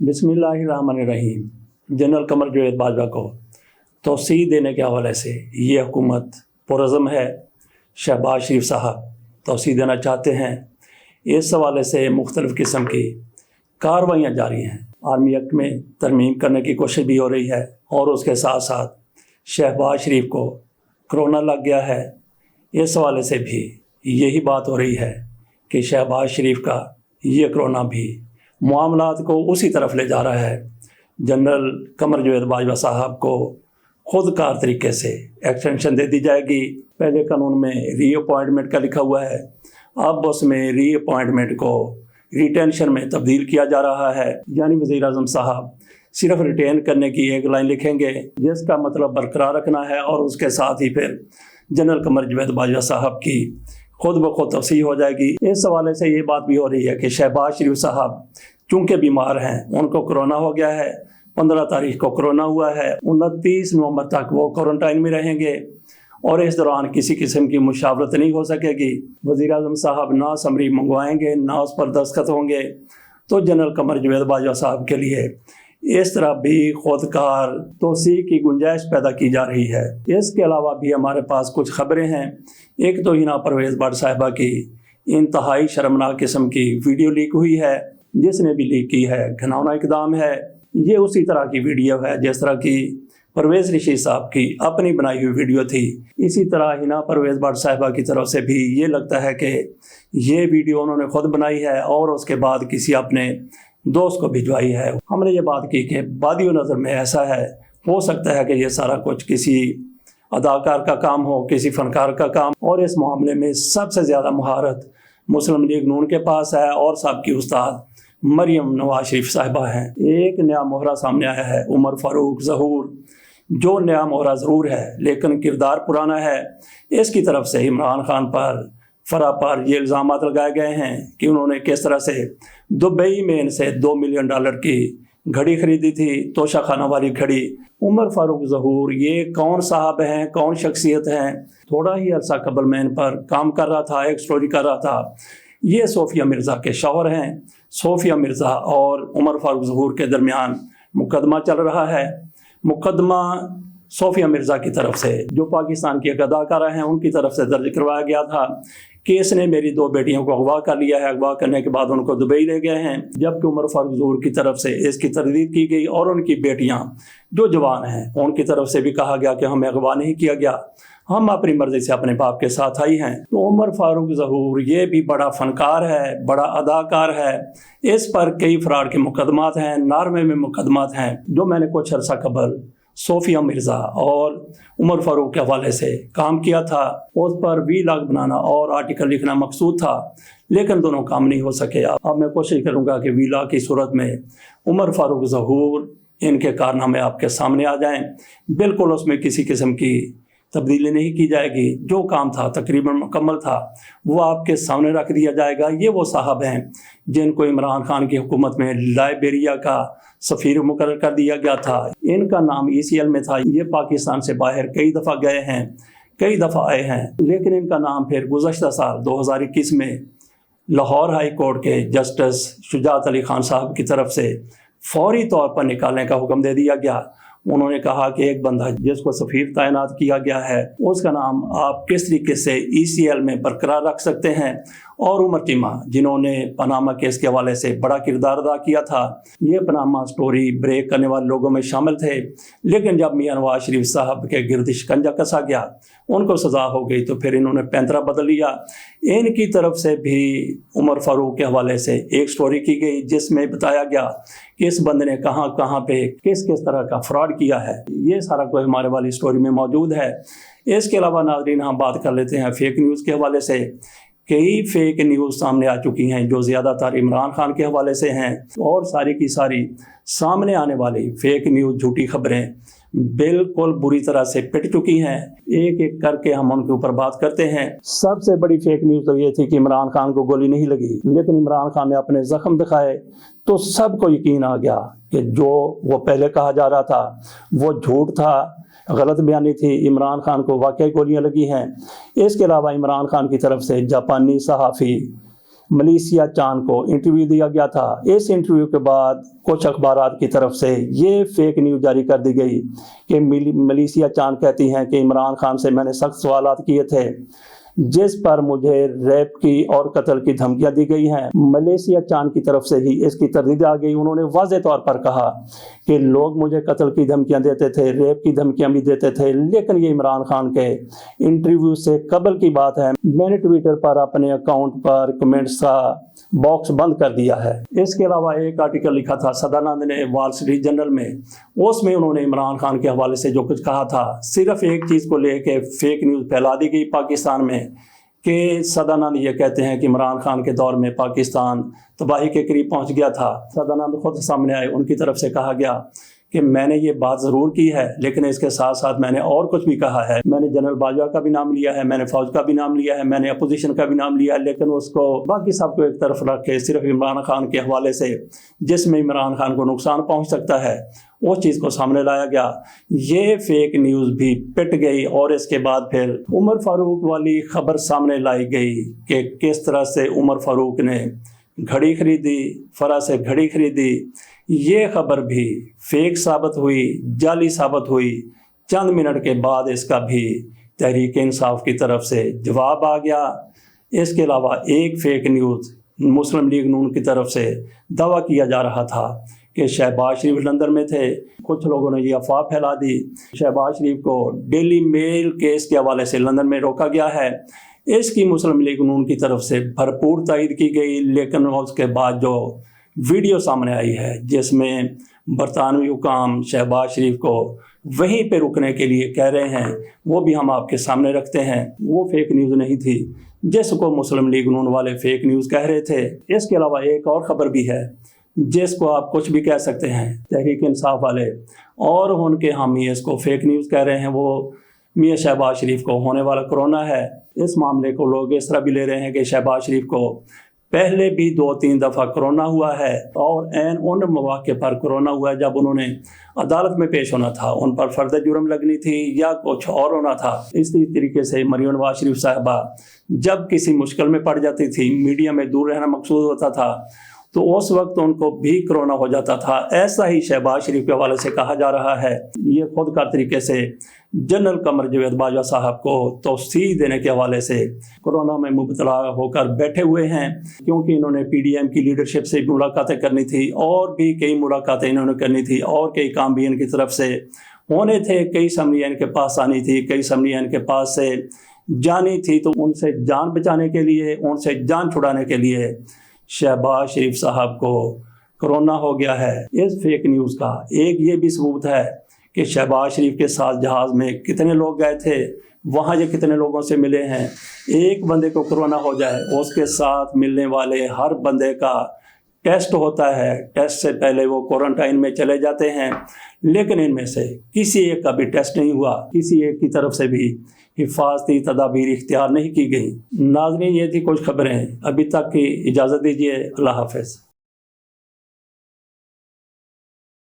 बिस्मिल्लाहिर्रहमानिर्रहीम। जनरल कमर जावेद बाजवा को तौसीह देने के हवाले से ये हुकूमत पुरज़्म है। शहबाज शरीफ साहब तौसीह देना चाहते हैं। इस हवाले से मुख्तलिफ़ किस्म की कार्रवाइयाँ जारी हैं। आर्मी एक्ट में तरमीम करने की कोशिश भी हो रही है और उसके साथ साथ शहबाज शरीफ को कोरोना लग गया है। इस हवाले से भी यही बात हो रही है कि शहबाज शरीफ का ये कोरोना भी मामलात को उसी तरफ ले जा रहा है। जनरल कमर जावेद बाजवा साहब को खुदकार तरीके से एक्सटेंशन दे दी जाएगी। पहले कानून में री अपॉइंटमेंट का लिखा हुआ है, अब उसमें री अपॉइंटमेंट को रिटेंशन में तब्दील किया जा रहा है। यानी वज़ीर आज़म साहब सिर्फ रिटेन करने की एक लाइन लिखेंगे जिसका मतलब बरकरार रखना है और उसके साथ ही फिर जनरल कमर जावेद बाजवा साहब की खुद ब खुद तौसीह हो जाएगी। इस हवाले से ये बात भी हो रही है कि शहबाज शरीफ साहब चूँकि बीमार हैं, उनको कोरोना हो गया है। 15 तारीख को कोरोना हुआ है। 29 नवंबर तक वो क्वारंटाइन में रहेंगे और इस दौरान किसी किस्म की मुशावरत नहीं हो सकेगी। वज़ीर आज़म साहब ना समरी मंगवाएंगे, ना उस पर दस्तखत होंगे। तो जनरल कमर जावेद बाजवा साहब के लिए इस तरह भी खुदकार तौसीह की गुंजाइश पैदा की जा रही है। इसके अलावा भी हमारे पास कुछ खबरें हैं। एक तो हिना परवेज़ भट्ट साहिबा की इंतहाई शर्मनाक किस्म की वीडियो लीक हुई है। जिसने भी लीक की है घिनौना इकदाम है। ये उसी तरह की वीडियो है जिस तरह की परवेज़ रशीद साहब की अपनी बनाई हुई वीडियो थी। इसी तरह हिना परवेज़ भट्ट साहिबा की तरफ से भी ये लगता है कि ये वीडियो उन्होंने खुद बनाई है और उसके बाद किसी अपने दोस्त को भिजवाई है। हमने ये बात की कि बादियो नज़र में ऐसा है, हो सकता है कि ये सारा कुछ किसी अदाकार का काम हो, किसी फनकार का काम, और इस मामले में सबसे ज़्यादा महारत मुस्लिम लीग नून के पास है और सबकी उस्ताद मरियम नवाज शरीफ साहिबा हैं। एक नया मोहरा सामने आया है, उमर फारूक ज़हूर, जो नया मोहरा ज़रूर है लेकिन किरदार पुराना है। इसकी तरफ से इमरान खान पर फरा पर ये इल्ज़ाम लगाए गए हैं कि उन्होंने किस तरह से दुबई में इनसे $2 मिलियन की घड़ी खरीदी थी, तोशा खाना वाली घड़ी। उमर फारूक ज़हूर ये कौन साहब हैं, कौन शख्सियत हैं? थोड़ा ही अरसा कबल मैं इन पर काम कर रहा था, एक स्टोरी कर रहा था। ये सोफिया मिर्ज़ा के शौहर हैं। सोफिया मिर्ज़ा और उमर फारूक ज़हूर के दरमियान मुकदमा चल रहा है। मुकदमा सोफिया मिर्ज़ा की तरफ से, जो पाकिस्तान की अदाकारा हैं, उनकी तरफ से दर्ज करवाया गया था कि इसने मेरी 2 बेटियों को अगवा कर लिया है। अगवा करने के बाद उनको दुबई ले गए हैं। जबकि उमर फारूक ज़हूर की तरफ से इसकी तरदीद की गई और उनकी बेटियां जो जवान हैं उनकी तरफ से भी कहा गया कि हमें अगवा नहीं किया गया, हम अपनी मर्ज़ी से अपने बाप के साथ आई हैं। तो उमर फारूक ज़हूर ये भी बड़ा फ़नकार है, बड़ा अदाकार है। इस पर कई फराड के मुकदमात हैं, नार्वे में मुकदमात हैं। जो मैंने कुछ अर्सा कबल सोफिया मिर्ज़ा और उमर फारूक के हवाले से काम किया था, उस पर वीलॉग बनाना और आर्टिकल लिखना मकसूद था, लेकिन दोनों काम नहीं हो सके। अब मैं कोशिश करूंगा कि वीलॉग की सूरत में उमर फारूक ज़हूर इनके कारनामे आपके सामने आ जाएं। बिल्कुल उसमें किसी किस्म की तब्दीली नहीं की जाएगी। जो काम था तकरीबन मुकम्मल था वो आपके सामने रख दिया जाएगा। ये वो साहब हैं जिनको इमरान खान की हुकूमत में लाइबेरिया का सफ़ीर मुकर्रर कर दिया गया था। इनका नाम ECL में था। ये पाकिस्तान से बाहर कई दफ़ा गए हैं, कई दफ़ा आए हैं, लेकिन इनका नाम फिर गुज़श्ता साल 2021 में लाहौर हाई कोर्ट के जस्टिस शुजात अली खान साहब की तरफ से फौरी तौर पर निकालने का हुक्म दे दिया गया। उन्होंने कहा कि एक बंदा जिसको सफ़ीर तैनात किया गया है उसका नाम आप किस तरीके से ECL में बरकरार रख सकते हैं। और उमर टीमा जिन्होंने पनामा केस के हवाले से बड़ा किरदार अदा किया था, ये पनामा स्टोरी ब्रेक करने वाले लोगों में शामिल थे, लेकिन जब मियां नवाज शरीफ साहब के गिरद शिकंजा कसा गया, उनको सज़ा हो गई, तो फिर इन्होंने पैंतरा बदल लिया। इनकी तरफ से भी उमर फारूक के हवाले से एक स्टोरी की गई जिसमें बताया गया कि इस बंदे ने कहाँ कहाँ पे किस किस तरह का फ्रॉड किया है। ये सारा कुछ हमारे वाली स्टोरी में मौजूद है। इसके अलावा नाज़रीन हम बात कर लेते हैं फेक न्यूज़ के हवाले से। कई फेक न्यूज़ सामने आ चुकी हैं जो ज़्यादातर इमरान खान के हवाले से हैं, और सारी की सारी सामने आने वाली फेक न्यूज़ झूठी खबरें बिल्कुल बुरी तरह से पिट चुकी हैं। एक एक करके हम उनके ऊपर बात करते हैं। सबसे बड़ी फेक न्यूज़ तो ये थी कि इमरान खान को गोली नहीं लगी, लेकिन इमरान खान ने अपने जख्म दिखाए तो सबको यकीन आ गया कि जो वो पहले कहा जा रहा था वो झूठ था, गलत बयानी थी। इमरान खान को वाकई गोलियां लगी हैं। इसके अलावा इमरान खान की तरफ से जापानी सहाफ़ी मलेशिया चान को इंटरव्यू दिया गया था। इस इंटरव्यू के बाद कुछ अखबारात की तरफ से ये फेक न्यूज़ जारी कर दी गई कि मलेशिया चान कहती हैं कि इमरान खान से मैंने सख्त सवालात किए थे जिस पर मुझे रैप की और कत्ल की धमकियां दी गई हैं। मलेशिया चान की तरफ से ही इसकी तरदीद आ गई। उन्होंने वाज़ेह तौर पर कहा कि लोग मुझे कत्ल की धमकियां देते थे, रेप की धमकियां भी देते थे, लेकिन ये इमरान खान के इंटरव्यू से कबल की बात है। मैंने ट्विटर पर अपने अकाउंट पर कमेंट्स का बॉक्स बंद कर दिया है। इसके अलावा एक आर्टिकल लिखा था सदानंद ने वॉल स्ट्रीट जर्नल में, उसमें उन्होंने इमरान खान के हवाले से जो कुछ कहा था, सिर्फ एक चीज़ को लेकर फेक न्यूज़ फैला दी गई पाकिस्तान में कि सदानंद ये कहते हैं कि इमरान खान के दौर में पाकिस्तान तबाही के करीब पहुंच गया था। सदानंद खुद सामने आए, उनकी तरफ से कहा गया कि मैंने ये बात ज़रूर की है, लेकिन इसके साथ साथ मैंने और कुछ भी कहा है। मैंने जनरल बाजवा का भी नाम लिया है, मैंने फौज का भी नाम लिया है, मैंने अपोजिशन का भी नाम लिया है, लेकिन उसको बाकी सबको एक तरफ रख के सिर्फ इमरान खान के हवाले से जिसमें इमरान खान को नुकसान पहुंच सकता है उस चीज़ को सामने लाया गया। ये फेक न्यूज़ भी पिट गई और इसके बाद फिर उमर फारूक वाली खबर सामने लाई गई कि किस तरह से उमर फारूक ने घड़ी खरीदी, फरा से घड़ी खरीदी। ये खबर भी फेक साबित हुई, जाली साबित हुई। चंद मिनट के बाद इसका भी तहरीक इंसाफ की तरफ से जवाब आ गया। इसके अलावा एक फेक न्यूज़ मुस्लिम लीग नून की तरफ से दावा किया जा रहा था कि शहबाज शरीफ लंदन में थे। कुछ लोगों ने ये अफवाह फैला दी शहबाज शरीफ को डेली मेल केस के हवाले से लंदन में रोका गया है। इसकी मुस्लिम लीग नून की तरफ से भरपूर तायद की गई, लेकिन उसके बाद जो वीडियो सामने आई है जिसमें बरतानवी हुकाम शहबाज शरीफ को वहीं पे रुकने के लिए कह रहे हैं, वो भी हम आपके सामने रखते हैं। वो फेक न्यूज़ नहीं थी जिसको मुस्लिम लीग नून वाले फेक न्यूज़ कह रहे थे। इसके अलावा एक और ख़बर भी है जिसको आप कुछ भी कह सकते हैं, तहरीक इंसाफ वाले और उनके हामी इसको फेक न्यूज़ कह रहे हैं। वो मियाँ शहबाज शरीफ को होने वाला कोरोना है। इस मामले को लोग इस तरह भी ले रहे हैं कि शहबाज शरीफ को पहले भी 2-3 दफ़ा कोरोना हुआ है और ऐन उन मौके पर कोरोना हुआ है जब उन्होंने अदालत में पेश होना था, उन पर फर्द जुर्म लगनी थी या कुछ और होना था। इसी तरीके से मरियम नवाज शरीफ साहिबा जब किसी मुश्किल में पड़ जाती थी, मीडिया में दूर रहना मकसूद होता था, तो उस वक्त उनको भी कोरोना हो जाता था। ऐसा ही शहबाज शरीफ के हवाले से कहा जा रहा है। ये खुद का तरीके से जनरल कमर जावेद बाजवा साहब को तौसीह देने के हवाले से कोरोना में मुबतला होकर बैठे हुए हैं, क्योंकि इन्होंने पीडीएम की लीडरशिप से मुलाकातें करनी थी और भी कई मुलाकातें इन्होंने करनी थी और कई काम भी इनकी तरफ से होने थे। कई असम्बलियाँ इनके पास आनी थी, कई असम्बलियाँ इनके पास से जानी थी। तो उनसे जान बचाने के लिए, उनसे जान छुड़ाने के लिए शहबाज शरीफ साहब को कोरोना हो गया है। इस फेक न्यूज़ का एक ये भी सबूत है कि शहबाज शरीफ के साथ जहाज़ में कितने लोग गए थे, वहाँ ये कितने लोगों से मिले हैं। एक बंदे को कोरोना हो जाए, उसके साथ मिलने वाले हर बंदे का टेस्ट होता है। टेस्ट से पहले वो क्वारंटाइन में चले जाते हैं, लेकिन इनमें से किसी एक का भी टेस्ट नहीं हुआ, किसी एक की तरफ से भी हिफाजती तदाबीर इख्तियार नहीं की गई। नाज़रीन, ये थी कुछ खबरें। अभी तक की इजाज़त दीजिए। अल्लाह हाफ़िज़।